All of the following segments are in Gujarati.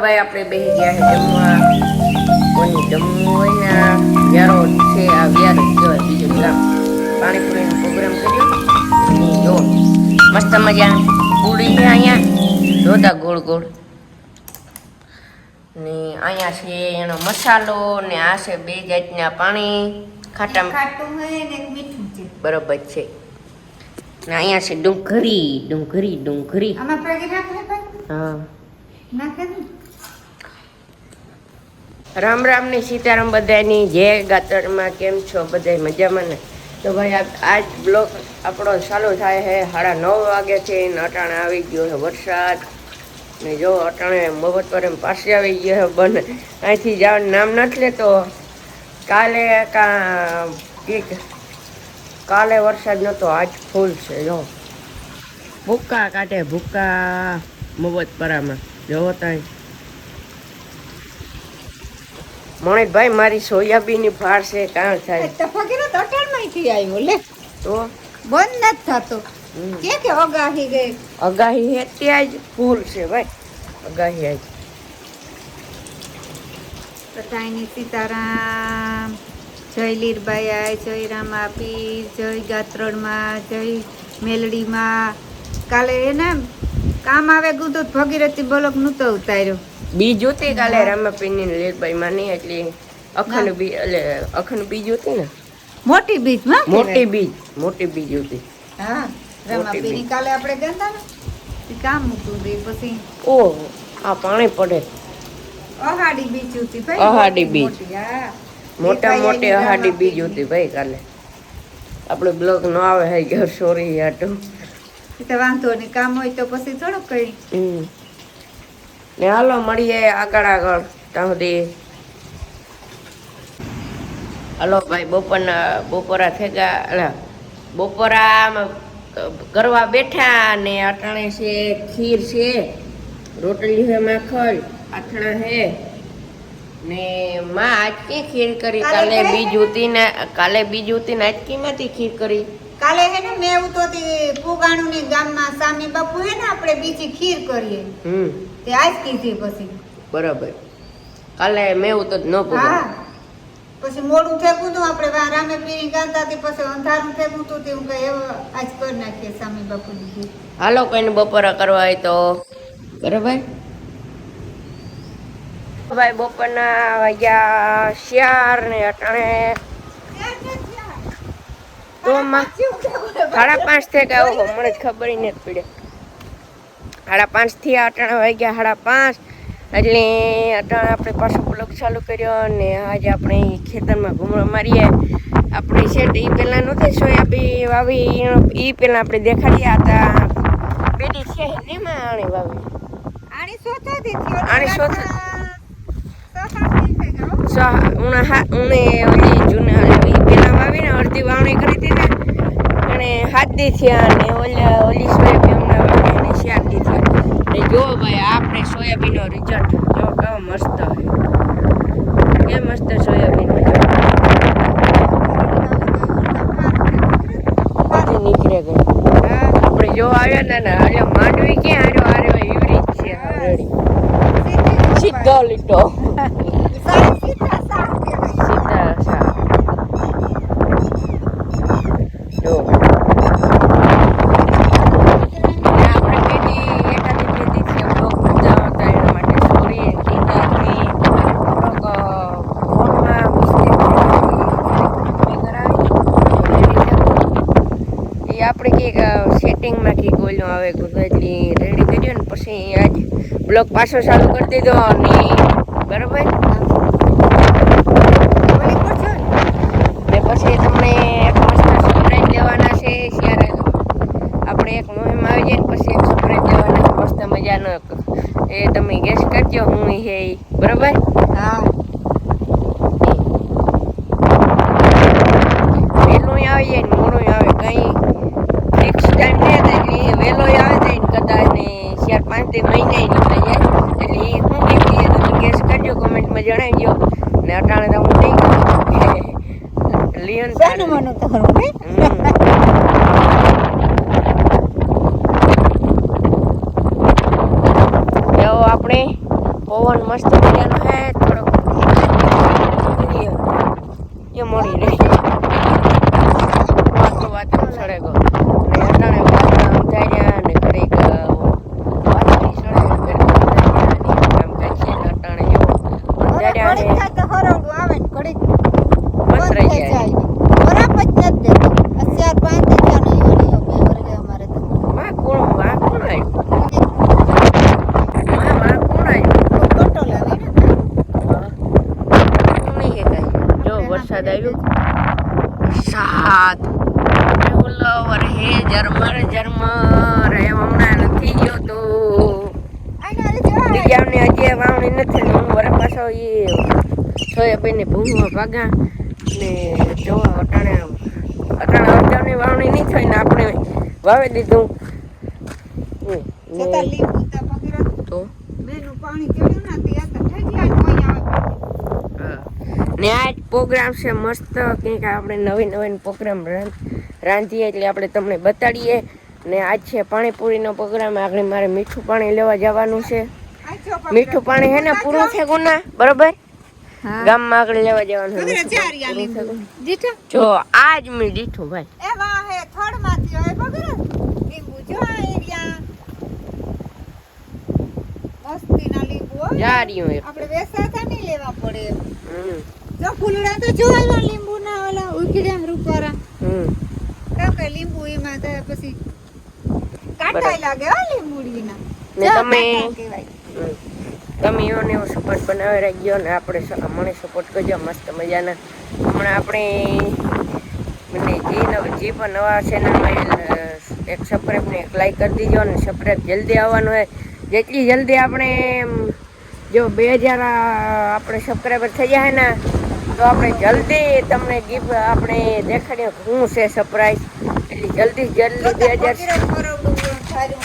ભાઈ આપણે બેસી ગયા છે જમવા. કોની જમવું હોય ને વ્યારો છે, આ વ્યારો કહેવાય બીજું ગામ. પાણીપુરીનો પ્રોગ્રામ કર્યો. જો મસ્ત મજાની પૂરી છે અહીંયા, જોતા ગોળ ગોળ. ને અહીંયા છે એનો મસાલો ને આ છે બે જાતના પાણી ખાટું હોય ને મીઠું છે. બરોબર છે. ને અહીંયા છે ડુંગળી. હા રામ રામ ને સીતારામ બધાની. જય ગાતરમાં. કેમ છો બધા? મજામાં ને? તો ભાઈ આજ બ્લોગ આપણો ચાલુ થાય છે 9:30 વાગે છે ને અટાણે આવી ગયો છે વરસાદ. ને જો અટાણે બપોરે પાસે આવી ગયો છે બને. અહીંથી જવાનું નામ નથી લેતો. કાલે વરસાદ નહોતો, આજ ફૂલ છે. જો ભૂક્કા કાઢે ભૂક્કા મોબતપરામાં. જોવો ત્યાં મણિકભાઈ મારી સોયાબીનની ફાર છે. કાં થાય તો બંધ નથી થતો કે અગાહી ગઈ. અગાહી હે ત્યાં જ ફૂલ છે ભાઈ. અગાહી આજ કટાઈની સીતારામ. જય લીરબાઈ, જય રામાપીર, જય ગાત્રણમાં, જય મેલડીમાં. કાલે એને કામ આવે ગુદો ભગીરથી બ્લોક નહોતો ઉતાર્યો. બીજ હતી કાલે રામાપીરની લીરબાઈ માની એટલે અખંડ બીજ હતી ને. મોટી બીજ મોટી બીજ હતી. હા રામાપીરની કાલે આપણે ગયા ને કામ મૂકવું દે પછી. ઓહ આ પાણી પડે. અહાડી બીજ હતી ભાઈ. અહાડી બીજ મોટી અહાડી બીજ હતી ભાઈ. કાલે આપણે બ્લોગ ન આવે હે ઘર સોરી આટું તો વાંધો નહીં. કામ હોય તો પછી થોડુંક કઈ ને હાલો મળીએ આગળ ત્યાં સુધી. હાલો ભાઈ બપોરા થઈ ગયા. બપોરામાં કરવા બેઠા ને અટાણે છે ખીર છે, રોટલી છે, માખણ આથણા છે ને માં આજકી ખીર કરી. કાલે બીજ ઉતી ને આજકી માંથી ખીર કરી. કાલે હે ને મેં ઉતોતી પુગાણું ની ગામમાં સામી બાપુ હે ને આપણે બીજી ખીર કરીએ. તે આજ કીધી પછી. બરાબર. કાલે મેં ઉતો ન પુગા. પછી મોડું થેગું તો આપણે રામે પીરી ગાતા હતી પછી અંધારું થેગું તો તે હું કઈ આજ કરી નાખીએ સામી બાપુ ની ખીર. હાલો કોઈને બપોરા કરવા હોય તો બરાબર. ભાઈ બપોરના વાગ્યા 4 ને અટાણે તો 5:30 થઈ ગયા. ઓહો મને ખબર નથી પડી. 5:30 થી અટાણે વાગ્યા 5:30 એટલે અટાણે આપણે પાછો બ્લોગ ચાલુ કર્યો. ને આજે આપણે ખેતરમાં ઘૂમરો મારીએ. આપણે છે એ પહેલાં નહોતી સોયાબી વાવી, એ પહેલાં આપણે દેખાડ્યા હતા. પેઢી છે એમાં આણી વાવી. પેલા વાવીને અડધી વાવણી કરી હતી ને અને 7 દી થયા ને ઓલી સોયાબીન હમણાં વાવીને 4 દી થયા. ને જો ભાઈ આપણે સોયાબીનનો રિઝલ્ટ જો કેવો મસ્ત હોય. કે મસ્ત સોયાબીન બધી નીકળે ગઈ. આપણે જો આવ્યા ને એટલે માંડવી ક્યાં હાર્યો એવરી જ છે. રેડી સીધો લીટો સેટિંગમાં કી કોઈનો આવે એટલી રેડી કર્યો ને પછી આજ બ્લોગ પાછો ચાલુ કરી દીધો ને બરાબર. ને પછી તમને એક મસ્ત સરપ્રાઈઝ દેવાના છે. ત્યારે આપણે એક મુહિમ આવી જાય ને પછી એક સરપ્રાઈઝ દેવાના છે મસ્ત મજાનો. એ તમે ગેસ કરજો હું છે બરાબર. હા વહેલું આવી જાય ને મોડું આવે કઈ ફિક્સ ટાઈમ નહીં હતા. એટલે વહેલો આવે જાય ને કદાચ ને 4-5 મહિને નીકળી જાય. એટલે એ શું નીકળીએ તમે ગેસ કરજો, કોમેન્ટમાં જણાવજો. ને અટાણે તો હું નહીં લિયન આપણે પવન પણ મસ્ત મજાનો હે થોડોક એ મળી રહી વાત સડે ગો ને અટાણે વાતાવરણ થાય ને ઘડીક વાતની સડે કામ કાજ છે ને અટાણે જો અંધાર્યા ને ઘડીક થાય તો હરવડું આવે ને ઘડીક બંધ રહી જાય બરાબર જ નથી દેતો 4-5 દિવસનો ઈવણીઓ બે વર્ગે અમારે તો વાહ કોણ આવ્યું ફોટો લાવે ને જો વરસાદ આવ્યો વરસાદ ઓલો વરહે ઝરમર ઝરમર એમ હમણાં નથી ગયો તો બીજાને હજી વાવણી નથી ને હું વરસ પાછો એ સોયાબીનની ભૂંગમાં ભાગા ને જોવા અટાણે અડધાની વાવણી નહીં થઈ ને આપણે વાવી દીધું છતાં લીંબુ તા પકડ્યા તો બેનું પાણી ચડ્યું ના તે આ તો થઈ ગયા કોઈ આવે ને આ જ પ્રોગ્રામ છે મસ્ત કંઈક આપણે નવીન પ્રોગ્રામ રાંધીએ એટલે આપણે તમને બતાડીએ ને આજ છે પાણીપુરીનો પ્રોગ્રામ આગળ મારે મીઠું પાણી લેવા જવાનું છે મીઠું પાણી હે ને પૂરું છે ગુના બરોબર ગામમાં આગળ લેવા જવાનું જો આજ મેં દીઠું ભાઈ એ વાહ હે થડમાંથી હોય બગર લીંબુ જો આ એરિયા મસ્તીના લીંબુ હોય જારીઓ આપણે વેસાતા નહીં લેવા પડે જો ફૂલડા તો જોવાના લીંબુ ના ઓલા ઉકળ્યા રૂપારા કેમ કે લીંબુ એમાં તો પછી કાંટા લાગે હો લીંબુડીના ને તમે એવો સપોર્ટ બનાવી રાખજો ને આપણે મને સપોર્ટ કરજો મસ્ત મજાના હમણાં આપણે મને જે પણ નવા ચેનલમાં એક સબસ્ક્રાઈબ ને એક લાઈક કરી દીજો ને સબસ્ક્રાઈબ જલ્દી આવવાનું હોય જેટલી જલ્દી આપણે જો 2000 આપણે સબસ્ક્રાઈબર થઈ જાય ને તો આપણે જલ્દી તમને ગિફ્ટ આપણે દેખાડીએ શું છે સરપ્રાઈઝ એટલી જલ્દી 2000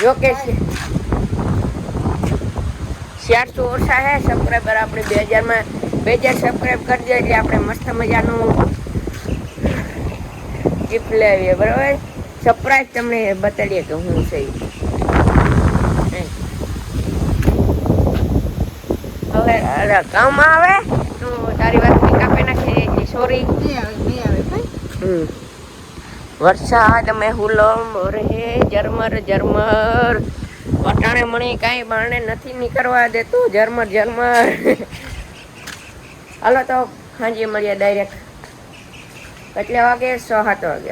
જો કે 400 ઓછા હે સબસ્ક્રાઈબર આપણે 2000 સબસ્ક્રાઈબ કરી દે એટલે આપણે મસ્ત મજાનું ગિફ્ટ લેવીએ બરાબર સરપ્રાઈઝ તમને બતાડીએ કે શું છે હવે કામ આવે તો તારી વાત કાપી નાખી સોરી વરસાદ મેં હુલમ રહે ઝરમર ઝરમર વટાણે મને કાંઈ બારણે નથી નીકળવા દેતું ઝરમર ઝરમર હાલો તો સાંજે મળીએ ડાયરેક્ટ કેટલા વાગે 6-7 વાગે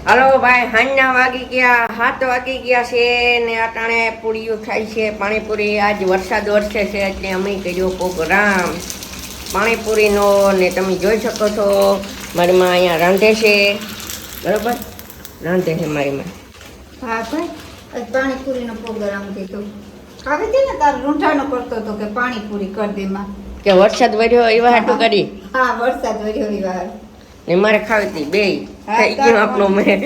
હાલો ભાઈ સાંજના વાગી ગયા 7 વાગી ગયા છે ને અટાણે પૂરીઓ થાય છે પાણીપુરી આજ વરસાદ વરસે છે એટલે અમે કર્યો પ્રોગ્રામ પાણીપુરીનો ને તમે જોઈ શકો છો મારી માં અહીંયા રાંધે છે બરોબર રાંધે છે મારી માં હા ભાઈ પાણીપુરીનો પ્રોગ્રામ કીધો આવે છે ને તાર રૂંઢાનો કરતો હતો કે પાણીપુરી કરી દે માં કે વરસાદ વર્યો એવા હાટું કરી હા વરસાદ વર્યો એવા ને મારે ખાવી હતી બે થઈ ગયું આપણો મેડ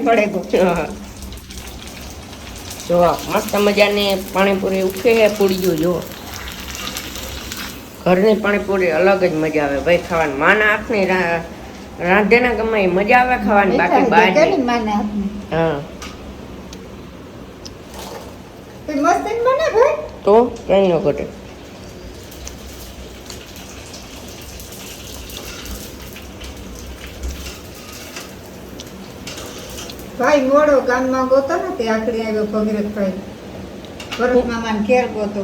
પડે ગયો જો મસ્ત મજાની પાણીપુરી ઉખે છે પૂરીઓ જો ઘરની પાણીપુરી અલગ જ મજા આવે ભાઈ ખાવાની માના હાથની રાંધે ના ગમે મજા આવે ખાવાની બાકી બહાર હા મસ્ત બને ભાઈ તો કઈ ન ઘટે ભાઈ મોડો ગામમાં ગોતો ને તે આખડી આવ્યો ભગીરથભાઈ ભરત મામાને ઘેર ગોતો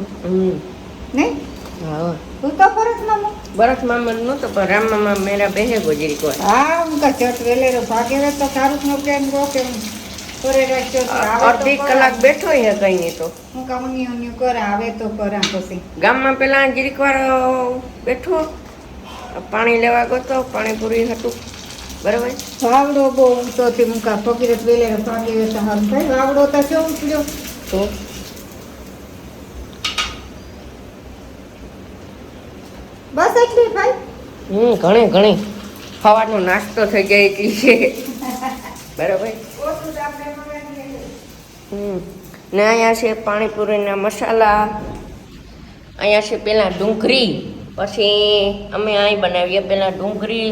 નહીં હા તું તો ભરત મામા ભરત મામા નતો પણ રામ મામા મેરા બેહે ગોજરી કોઈ હા હું કા ચટ વેલેરો ભાગેરો તો તારું નો પ્રેમ ગો કે કરે રાખ્યો અડધી કલાક બેઠો હે કઈ નહીં તો હું કા ઉની કરે આવે તો કરા પછી ગામમાં પેલા જરીક વાર બેઠો પાણી લેવા ગયો તો પાણીપુરી હતું બરાબર વાવડો બહુ ઊંચો થી મુકા ભગીરથ વેલેરો ભાગેરો તો હાલ ભાઈ વાવડો તો શું ઉતર્યો તો બસ એટલી ભાઈ ઘણી સવારનો નાસ્તો થઈ જાય એટલી છે બરાબર ને અહીંયા છે પાણીપુરીના મસાલા અહીંયા છે પેલા ડુંગળી પછી અમે અહીં બનાવીએ પેલા ડુંગળી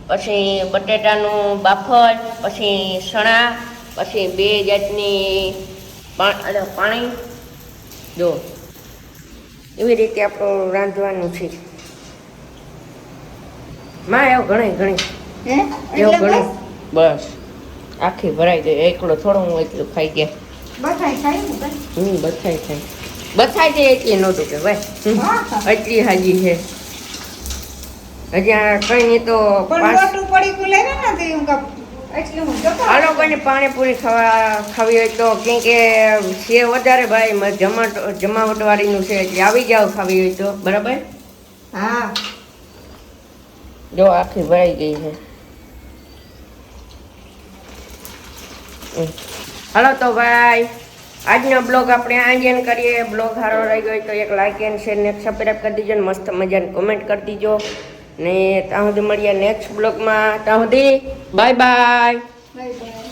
પછી બટેટાનું બાફળ પછી સણા પછી 2 જાતની પાણી જો એવી રીતે આપણું રાંધવાનું છે. માં એવું ઘણી હે એવું એટલે ઘણી બસ આખી ભરાઈ ગઈ. એકલો થોડો હું એટલું ખાઈ ગયા. બધાય ખાય ને ભાઈ. બથાઈ થાય બથાઈ જાય એટલી નહોતું કે ભાઈ એટલી હાજી છે. હજી આ કઈ નહીં તો પણ મોટું પડીકું લેવે ને તો હું કાપ એટલે હું તો આ લોકોને પાણીપુરી ખાવી હોય તો કેમ કે છે વધારે ભાઈ જમાવટ વાળીનું છે એટલે આવી જાવ ખાવી હોય તો બરાબર. હા જો આખી ભરાઈ ગઈ છે. હાલો તો ભાઈ આજનો બ્લોગ આપણે આંજન કરીએ. બ્લોગ સારો રહી ગયો તો એક લાઈક એન્ડ શેર ને સબસ્ક્રાઈબ કરી દીજો. મસ્ત મજાની કોમેન્ટ કરી દીજો ને ત્યાં સુધી મળીએ નેક્સ્ટ બ્લોગમાં. ત્યાં સુધી બાય બાય. Bye bye.